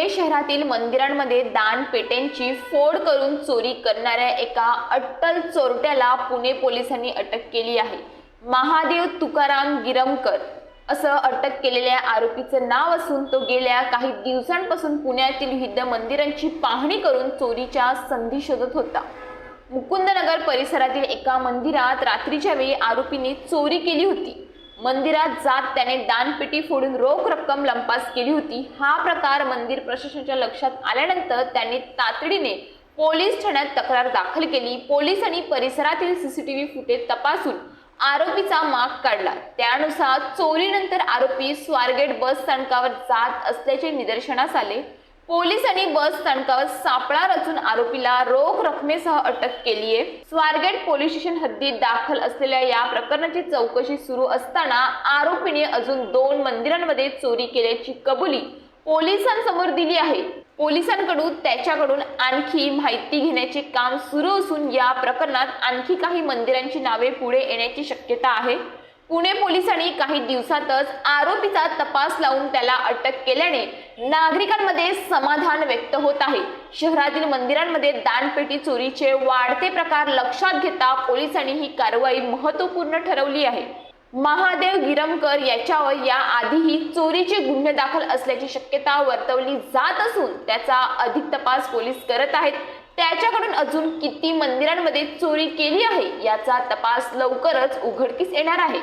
पुणे शहरातील मंदिरांमध्ये दानपेट्यांची फोड करून चोरी करणाऱ्या एका अट्टल चोरट्याला पुणे पोलिसांनी अटक केली आहे। महादेव तुकाराम गिरमकर असं अटक केलेल्या आरोपीचं नाव असून तो गेल्या काही दिवसांपासून पुण्यातील विविध मंदिरांची पाहणी करून चोरीच्या संधी शोधत होता। मुकुंदनगर परिसरातील एका मंदिरात रात्रीच्या वेळी आरोपीने चोरी केली होती। मंदिरात जात त्याने दानपेटी फोडून रोख रक्कम लंपास केली होती। हा प्रकार मंदिर प्रशासनाच्या लक्षात आल्यानंतर त्यांनी तातडीने पोलीस ठाण्यात तक्रार दाखल केली। पोलिसांनी परिसरातील सीसीटीव्ही फुटेज तपासून आरोपीचा माग काढला। त्यानुसार चोरीनंतर आरोपी स्वारगेट बस स्थानकावर जात असल्याचे निदर्शनास आले। पोलिसांनी बस स्थानकावर सापळा रचून आरोपीला रोख रकमेसह अटक केली आहे। स्वारगेट पोलीस स्टेशन हद्दीत दाखल असलेल्या या प्रकरणाची चौकशी सुरू असताना आरोपीने अजून 2 मंदिरांमध्ये चोरी केल्याची कबुली पोलिसांसमोर दिली आहे। पोलिसांकडून त्याच्याकडून आणखी माहिती घेण्याचे काम सुरू असून या प्रकरणात आणखी काही मंदिरांची नावे पुढे येण्याची शक्यता आहे। पुणे पोलिसांनी काही दिवसातच आरोपीचा तपास लावून त्याला अटक केल्याने नागरिकांमध्ये समाधान व्यक्त होत आहे। शहरातील मंदिरांमध्ये दानपेटी चोरीचे वाढते प्रकार लक्षात घेता पोलिसांनी ही कारवाई महत्त्वपूर्ण ठरवली आहे। महादेव गिरमकर याच्यावर या आधीही चोरीचे गुन्हे दाखल असल्याची शक्यता वर्तवली जात असून त्याचा अधिक तपास पोलीस करत आहेत। त्याच्याकडून अजून किती मंदिरांमध्ये चोरी केली आहे याचा तपास लवकरच उघडकीस येणार आहे।